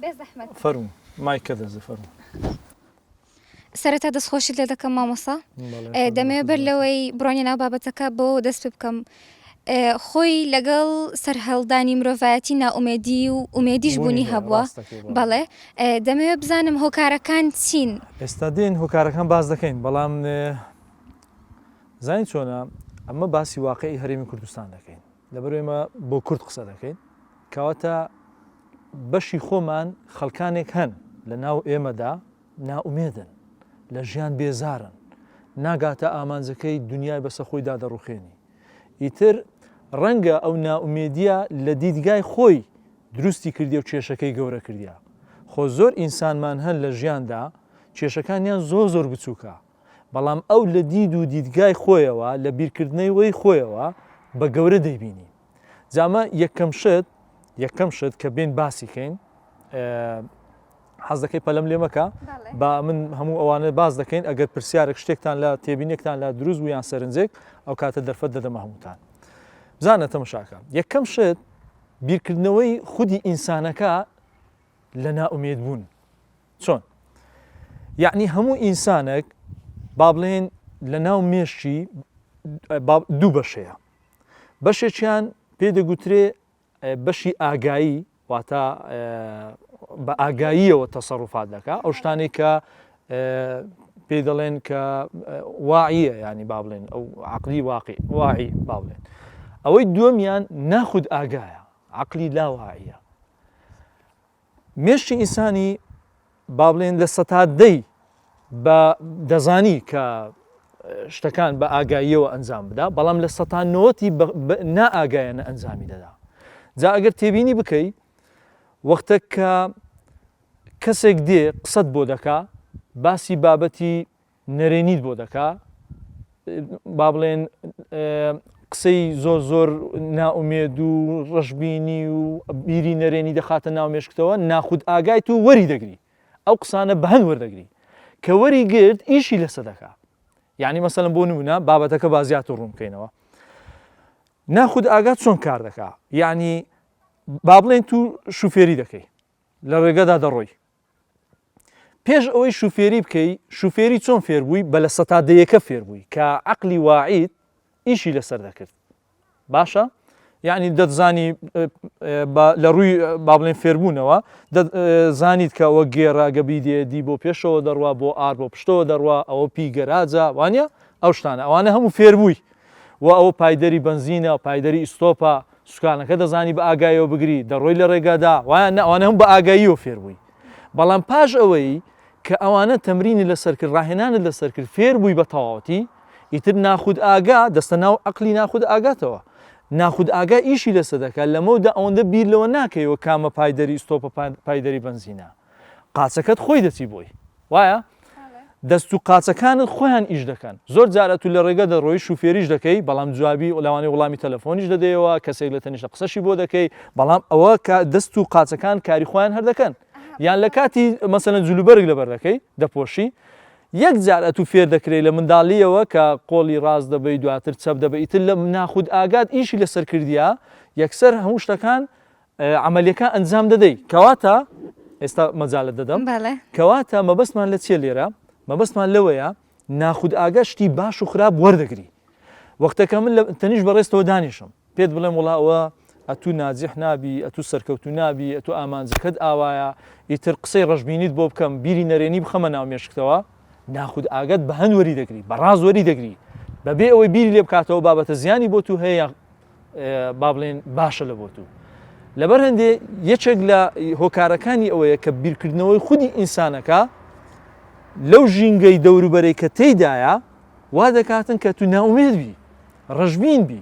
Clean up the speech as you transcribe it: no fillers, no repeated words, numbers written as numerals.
بێزەحمەت فەرموو مایکە دەزە فەرموو. سەرەتا دەستخۆشی لێ دەکەم مامۆستا دەمەوێت بەر لەوەی بڕۆنی ناو بابەتەکە بۆ دەست پێ بکەم خۆی لەگەڵ سەرهەڵدانی مرۆڤایەتی ناومێدی و ئومێدیش بوونی هەبووە بەڵێ دەمەوێت بزانم هۆکارەکان چین. ئێستا دێن هۆکارەکان باز دەکەین بەڵام زانی چۆنە ئەمە باسی واقعی هەرێمی کوردستان دەکەین لەبەر ئێمە بۆ کورد قسە دەکەین کەواتە بەشی خۆمان خەڵکانێک هەن لە ناو ئێمەدا ناومێدن لە ژیان بێزارن ناگاتە ئامانجەکەی دنیای بەسە خۆی دادەڕوخێنی ئیتر ڕەنگە ئەو ناومێدیە لە دیدگای خۆی دروستی کردی و کێشەکەی گەورە کردیا خۆ زۆر ئینسانمان هەن لە ژیاندا کێشەکانیان زۆر بچووکە بەڵام ئەو لە دید و دیدگای خۆیەوە لە بیرکردنەوەی وەی خۆیەوە بە گەورە دەیبینی جامە یەکەم شت کە بێن باسیکەین حەز دەکەی پەلەم لێ مەکە با من هەموو ئەوانە باز دەکەین ئەگەر پرسیارێک شتێکتان لە تێبینێکتان لە دروست بوو یان سەرنجێک ئەو کاتە دەرفەت دەدەمە هەمووتان بزانە تەماشاکە یەکەم شت بیرکردنەوەی خودی ئینسانەکە لە ناومێد بوون چۆن یعنی هەموو ئینسانێک با بڵێن لە ناو مێشتی دوو بەشەیە بەشێکیان پێ دەگوترێ بەشی ئاگایی واتە بە ئاگاییەوە تەسەڕوفات دەکا ئەو شتانێک کە پێ دەڵێن کە واعیە ینی با بڵێن ئەو عەقلی واعی با بڵێن ئەوەی دووەمیان ناخود ئاگایە عەقلی لا واعیە مێشتی ئینسانی با بڵێن لە سەتادەی بە دەزانی کە شتەکان بە ئاگاییەوە ئەنجام بدا بەڵام لە سەتانەوەتی نائاگایەنە ئەنجامی دەدا جا ئەگەر تێبینی بکەی وەختە کە کەسێک دێ قسەت بۆ دەکا باسی بابەتی نەرێنیت بۆ دەکا با بڵێن قسەی زۆر ناومێد و ڕەشببینی و بیری نەرێنی دەخاتە ناو مێشکتەوە ناخود ئاگای و وەری دەگری ئەو قسانە بەهەن وەردەگری کە وەری گرت ئیشی لەسەر دەکا یعنی مەسەلەن بۆ نمونە بابەتەکە بازیات و ڕوون بکەینەوە ناخود ئاگات چۆن کار دەکا یعنی با بڵێن تو شوفێری دەکەی لە ڕێگەدا دەڕۆی پێش ئەوەی شوفێری بکەی شوفێری چۆن فێربووی بە لە سەتادەیەکە فێربووی کە عەقلی واعید ئیشی لەسەر دەکرد باشە یعنی دەتزانی لە ڕووی با بڵێن فێربوونەوە دەزانیت کە ئەوە گێڕا گەبی دێدی بۆ پێشەوە دەڕوا بۆ ئار بۆ پشتەوە دەڕوا ئەوە پیگەراجە وانە ئەو شتانە ئەوانە هەموو فێربووی و ئەوە پایدەری بنزینە پایدەری ئیسۆپە سوکانەکە دەزانی بە ئاگایەوە بگری دەڕۆی لە ڕێگادا وایە ئەوانە هەم بە ئاگاییەوە فێربووی بەڵام پاش ئەوەی کە ئەوانە تەمرینی لەسەرکرد ڕاهێنانت لەسەرکرد فێربووی بە تەواوەتی ئیتر ناخود ئاگا دەستە ناو عەقلی ناخود ئاگاتەوە ناخود ئاگا ئیشی لەسەر دەکات لەمەودا ئەوەندە بیر لەوە ناکەیەوە کامە پایدەری ئیسۆپە پایدەری بنزینە قاچەکەت خۆی دەچی بۆی وایە دەست و قاچەکانت خۆیان ئیش دەکەن زۆر جارە تو لە ڕێگە دەڕۆی شوفێریش دەکەی بەڵام جوابی لەوانەیە وەڵامی تەلەفۆنیش دەدەیەوە کەسێک لە تەنیشتە قسەشی بۆ دەکەی بەڵام ئەوە دەست و قاچەکان کاری خۆیان هەر دەکەن یان لە کاتی مەسەلەن جلوبەرگ لەبەر دەکەی دەپۆشی یەک جارە تو فێر دەکرێت لە منداڵیەوە کە قۆڵی ڕاست دەبەی دواتر چەپ دەبێت ئیتر لە ناخود ئاگات ئیشی لەسەر کردیا یەکسەر هەموو شتەکان عملیەکان ئەنجام دەدەی کەواتە ئێستا مەجالت دەدەم کەواتە مەبەستمان لە چێ لێرە مەبەستمان لەوەیە ناخود ئاگا شتی باش و خراپ وەردەگری وەختەکە من لە تەنیش بەڕێستەوە دانیشم پێت بڵێم وڵا ئەوە ئەتوو ناجح نابی ئەتوو سەرکەوتو نابی ئەتوو ئامانجەکەت ئاوایە ئیتر قسەی ڕەشببینیت بۆ بکەم بیری نەرێنی بخەمە ناو مێشکتەوە ناخود ئاگات بە هەند وەری دەگری بەڕاز وەری دەگری بەبێ ئەوەی بیری لێ بکاتەوە بابەتە زیانی بۆ تو هەیە با بڵێن باشە لە بۆ تو لەبەر هەندێ یەکێک لە هۆکارەکانی ئەوەیە کە بیرکردنەوەی خودی ئینسانەکە لەو ژینگەی دەوروبەرەی کە تێیدایە وا دەکاتن کە تو ناومێد بی ڕەشببین بی